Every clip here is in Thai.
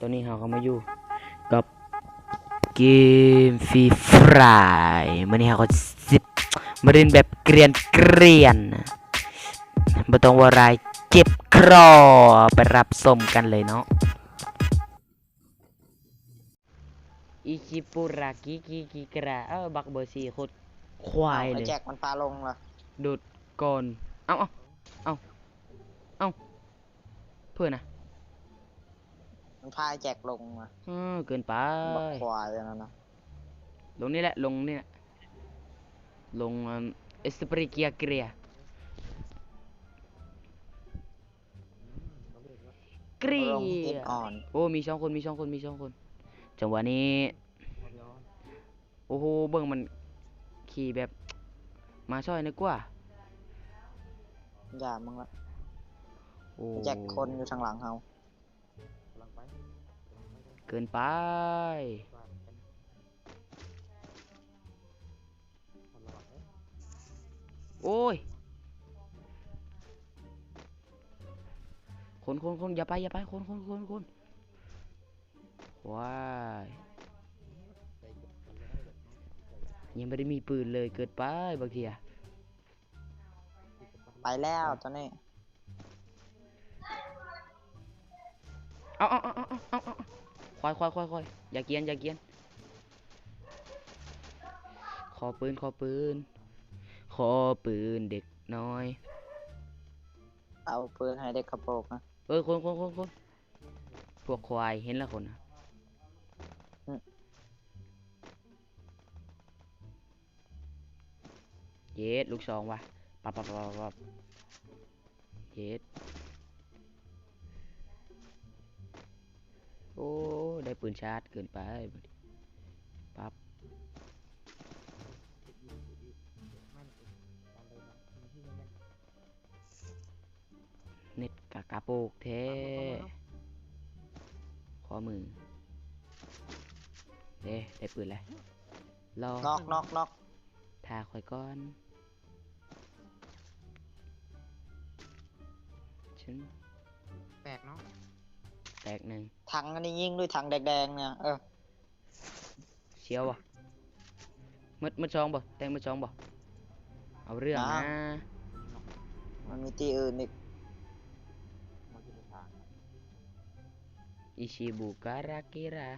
อนนี้เราก็มาอยู่กับเกมฟรีไฟร์มื่อนี้เราก็สิมาเล่นแบบเกรียนไม่ต้องว่าอะไรเจ็บครอไปรับชมกันเลยเนาะอิชิปุระกิกระบักเบอร์สี่โคตรควายเลยไอ้แจ็คมันปลาลงเหรอโดดก่อนเอาเพื่อนนะมันพาไอ้แจ็คลงอ่ะเกินไปบักควายอย่างนั้นนะลงนี่แหละลงนี่แหละลงเอสเปริเกียเกรียเกรีลงฮิตยอ่อนโอ้มีช่องคนจังหวะนี้โอ้โหเบิ่งมันขี่แบบมาช่อยนึกว่าอย่ามึงละโอ้ไอ้แจ็คคนอยู่ทางหลังเขาเกินไปโอ้ยคนอย่าไปคนว้ายยังไม่ได้มีปืนเลยเกิดไปบางทีอะไปแล้วตอนนี้เอาควายอย่าเกียนขอปืนเด็กน้อยเอาปืนให้เด็กกระโปรงนะคนพวกควายเห็นแล้วคนนะเย็ดลูกซองว่ะปับเย็ดโอ้ได้ปืนชาร์จเกินไปปั๊บเน็ตกาโปกเทข้อมือได้ปืนแล้วรอนอกทาข่อยก้อนฉันแปลกเนาะแตกหนึ่งถังอันนี้ยิงด้วยถังแดงๆเนี่ยเชียวอ่ะมืดซองบ่แตงมืดซองบ่เอาเรื่องนะมันมีตีอื่นอีกอิชิบุการากิระ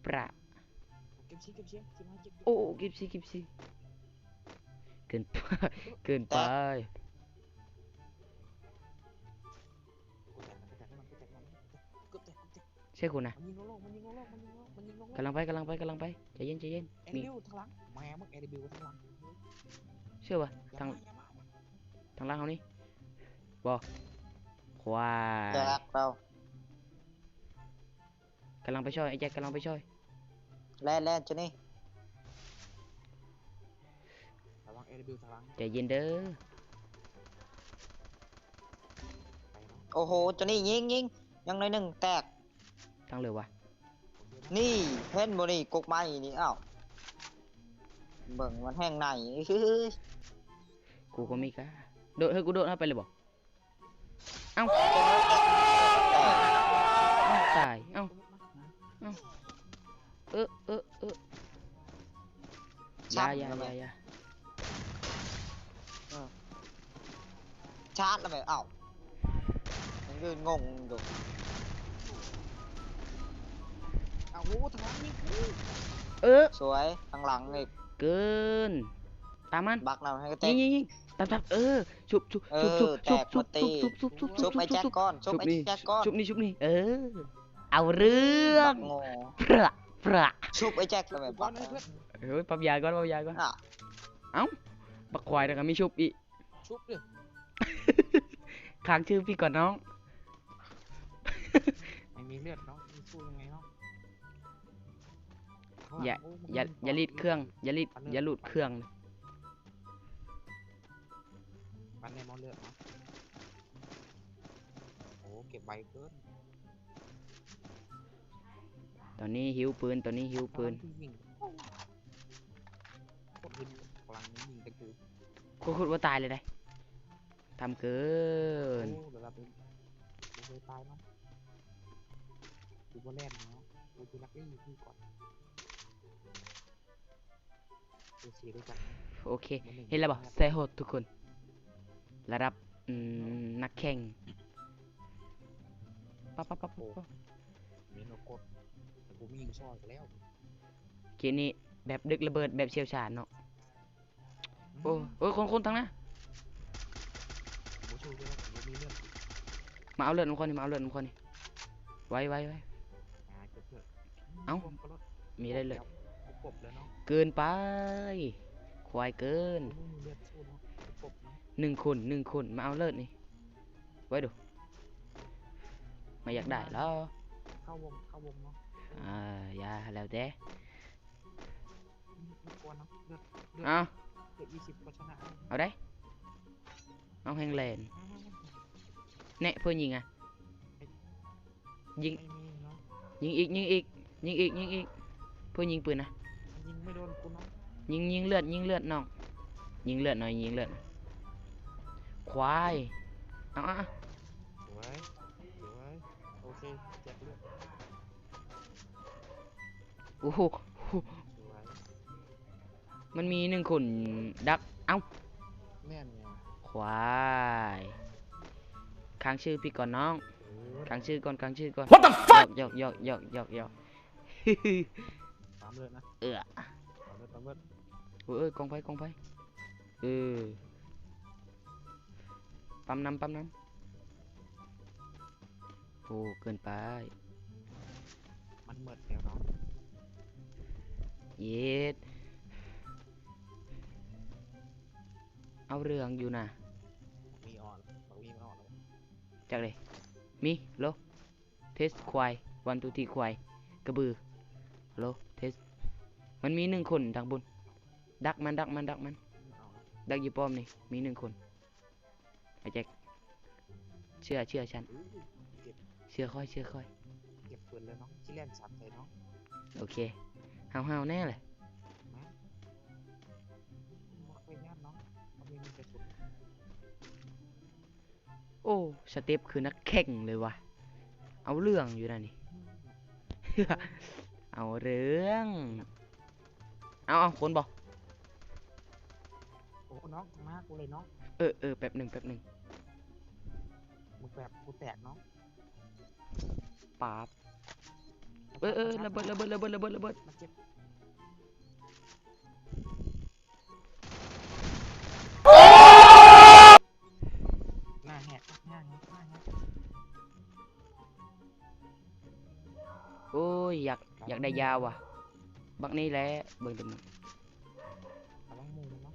ปะเก็บเชียมาเก็บโอ้กิบซีเกินไปเกินไปใช่คุณนะมันยิงโลกกำลังไปใจเย็นมี ทางหลังแม่มึงบิวทางหลังเชื่อป่ะทางล่างเขานี่บอกควาแจ็ยคเรากำลังไปช่วยไอ้แจ็คกำลังไปช่วยแล่นจะนี่ระวังบิวทางหลังใจเย็นเด้อโอ้โหจะนี่ยิงยังในหนึ่งแตกทางเร็ววะนี่เพ่นบนี่กกไม้นี่อ้าวเบิ่งมันแห้งในกูก็มีกะโดดกูโดดเข้าไปเลยบอกเอ้าตายเอ้าอย่าชาร์จแล้วแบบอ้าวมันยืนงงอยู่เอาโหทางหลังยิงสวยทางหลังอีกเกินตามมันบักนำให้ก็เตะยิงตามชุบชุบไปแจ็คก้อนชุบนี่เอาเรื่องประชุบไอ้แจ็คแล้วแบบบักเฮ้ยปั๊บยาก่อนเอ้าบักควายนะครับมีชุบอีชุบดิ ค้างชื่อพี่ก่อนน้องไม่มีเลือดเนาะสู้ยังไงเนาะอย่ารีดเครื่องอย่าหลุดเครื่องปันในมอเลือดเนาะโอ้เก็บใบเกินตอนนี้หิวปืนกดหินกำลังยิงตะกูคุณว่าตายเลยได้ทำเกิน กูก็แล่นเนาะกูดูลักลี่พี่ก่อนกูเสียด้วยกัน โอเค บอร์หนึ่ง เห็นแล้วบ่เซโฮทุกคน ระดับนักแข่งปั๊บปั๊บปั๊บปั๊บ เมนโอกดแต่กูไม่ยิงซอยกันแล้ว เกมนี้แบบดึกระเบิดแบบเชี่ยวชาญเนาะโอ้โอ้ยคนทางนั้น กูช่วยด้วยแล้วกูมีเรื่อง มาเอาเลือดของคนนี่มาเอาเลือดของคนนี่ไว้ เกิดเกิด เอ้า มีได้เลย กูกบแล้วเนาะ เกินไป ควายเกิน กูไม่มีเลือดสู้เนาะกูกบเนาะ 1 คนมาเอาเลือดนี่ ไว้ดูไม่อยากได้แล้ว เข้าวงเนาะ อย่าแล้วแต่ ไม่กลัวเนาะเลือด เอา เกือบ20ก็ชนะ เอาได้ เอาแฮงเลนเนะเพื่อนยิงอ่ะ ยิง ไม่มีเนาะ ยิงอีกเพื่อนยิงปืนนะ ยิงไม่โดนกูเนาะ ยิงเลือดน้องยิงเลือดหน่อยควายเอา สวยโอเคแจกเลือด โอ้โห สวย มันมี1 คนดักเอ้า แม่นไง ควายค้างชื่อพี่ก่อนน้องค้างชื่อก่อน What the fuck หยอก ตามเลือดนะ เออ ตามเลือด เอ้ยกองไฟเออปั๊มน้ำโอ้เกินไป มันเหมิดแล้วเนาะ เย็ดเอาเรื่องอยู่นะ มีอ่อนมันอ่อนแล้ว จากเลยมีโลเทสควาย1 2 3ควายกระบือโลเทสมันมี1 คนทางบนดักมัน เอา ดักอยู่ป้อมนี่มี1 คนไอ้แจ็คเชื่อฉัน เชื่อค่อย เก็บปืนเลยเนาะที่เล่นสัตว์เลยเนาะ โอเคห้าวแน่เลย มาคุยงานเนาะมันมีกระสุน โอ้สเต็ปคือนักแข่งเลยวะเอาเรื่องอยู่นะนี่ เอาเรื่องเอาคนบอก โอ้น้องมากูเลยเนาะ แป๊บหนึ่ง มึงแบบกูแตกเนาะ ป๊าบระเบิด มันเจ็บหน้าแหก โอ้ยอยากได้ยาวว่ะบักนี่แหละเบิ่งแต่มึง ระวังมือเนาะ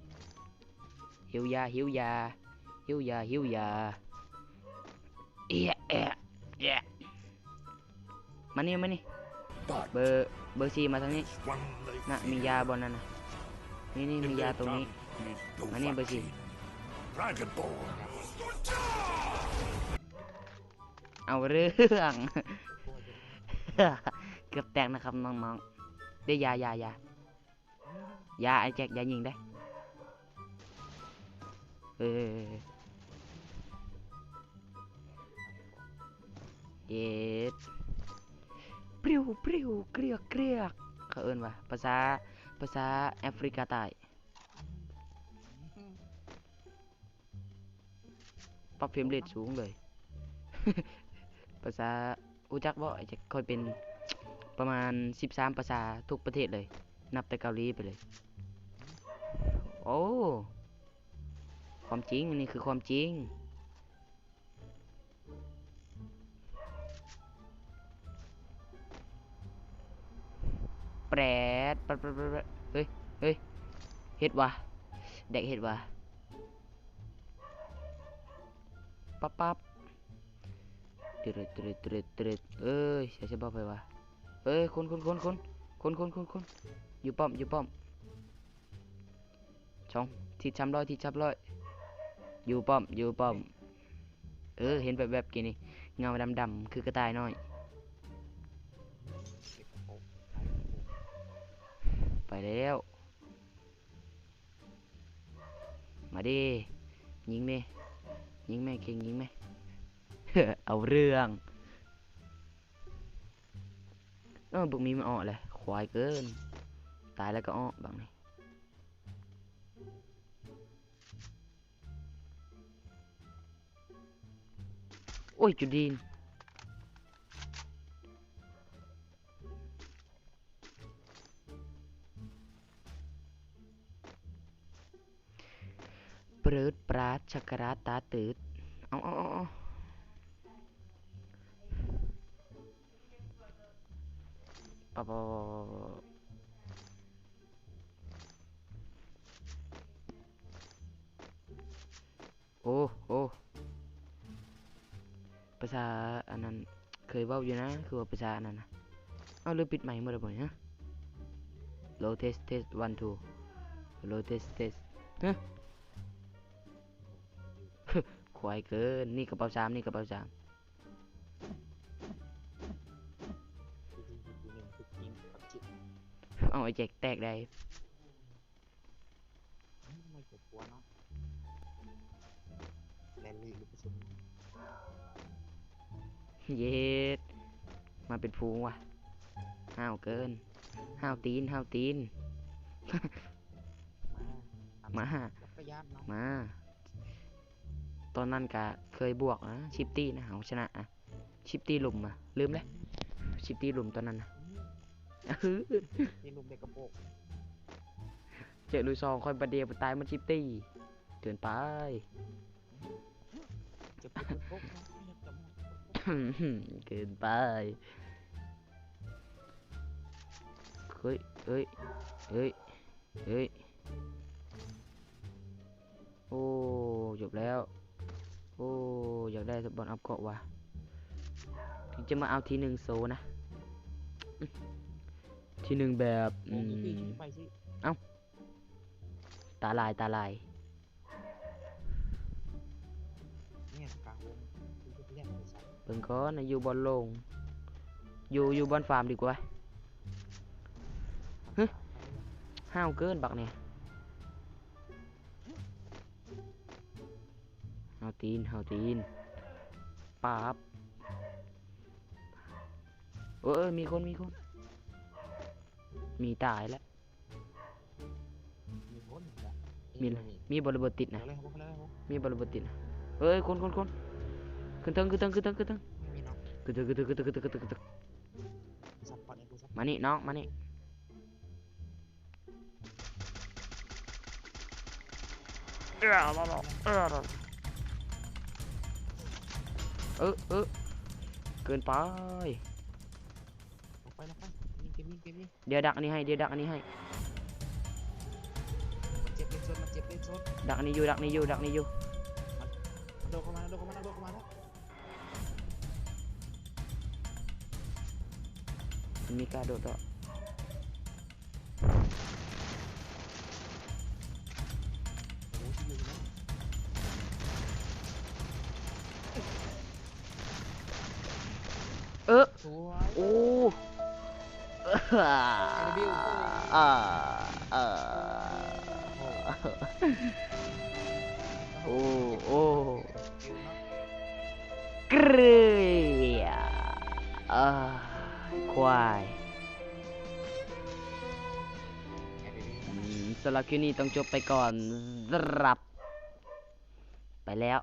หิวยาเอะมานี่เบอร์ 4มาทางนี้น่ะมียาบนนั่นน่ะนี่มียาตรงนี้มานี่เบอร์ 4เอาเรื่อง เกือบแตกนะครับน้องๆได้ยาไอ้แจ็คยายิงได้เย็ดปริวเกลียกเขาเอิ้นว่าภาษาแอฟริกาใต้ปรับเฟรมเรทสูงเลย ภาษาอุจักบ่ไอ้แจ็คค่อยเป็นประมาณ13ภาษาทุกประเทศเลยนับแต่เกาหลีไปเลยโอ้ความจริงอันนี้คือความจริงแปรดเฮ้ยเฮ็ดว่ะเด็กเฮ็ดว่ะปั๊บตรึดเอ้ยเสียบ่ไปว่ะเอ้ยคนอยู่ป้อมช่องที่ช้ำร้อยอยู่ป้อมเห็นแบบกี่นี่เงาดำคือกระต่ายน้อยไปแล้วมาดิยิงแม่เก่งยิงแม่ เอาเรื่อง บึกมีมันออกเลยควายเกินตายแล้วก็อ้อบางนี่โอ้ยจุดดีนเปิดปราดชักราตาตืดเอาปะปะโอ้โอ้ภาษาอันนั้นเคยเว้าอยู่นะคือว่าภาษาอันนั้นนะเอาลืมปิดใหม่เมื่อไหร่บ่เนี่ย low test test 1 2 low test test ฮะ ควายเกินนี่กระเป๋าสามนี่กระเป๋าสาม อยู่หนึ่งคือยิงกับจิต เอาไอ้แจกแตกได้ ไม่เกิดกลัวเนาะแลนลี่หรือประชุม เย็ดมาเป็นฟูงว่ะห้าวเกินห้าวตีนห้าวตีน มา จักรยานเนาะ มา ตอนนั้นกะเคยบวกนะชิปตี้นะเอาชนะอะชิปตี้หลุมอะลืมเลยชิปตี้หลุมตอนนั้นนะ นี่ลุมเด็กกระโปรง เจอลุยซองคอยประเดียวตายมันชิปตี้เกินไป จะเป็นพวกเนาะไม่อยากจะมอง เกินไปเฮ้ยเฮ้ยเฮ้ยเฮ้ยโอ้จบแล้วโอ้อยากได้บอลอัพเกาะว่ะถึงจะมาเอาทีหนึ่งโซนะทีหนึ่งแบบ โอ้ยพี่ไปสิ ตาลายตาลาย เนี่ยกลางวงคุณจะเรียกอะไรสัก เบิ่งก่อนนะอยู่บอลโลงอยู่บอลฟาร์มดีกว่า ห้าวเกินบักเนี่ยห้าวตีนห้าวตีนป๊าบเออมีคนมีตายแล้ว มีคนแบบ มีบอลระเบิดติดนะ เร็วๆพวกเร็ว มีบอลระเบิดติดนะเอ้ยคนขึ้นเทิง ๆไม่มีเนาะ ขึ้นเทิง ซัพพอร์ตเองกูซัพพอร์ต มานี่น้องมานี่เกินไป ลงไปยิงเกมยิง เดี๋ยวดักอันนี้ให้มันเจ็บเล่นชนดักอันนี้อยู่มันโดนเข้ามาแล้ว มันมีการโดดต่อ โอ้ยที่อยู่นะ สวย โอ้ บิว โอ้ บิวเนาะ เกลียควาย แอบบิว สำหรับคลิปนี้ต้องจบไปก่อนรับไปแล้ว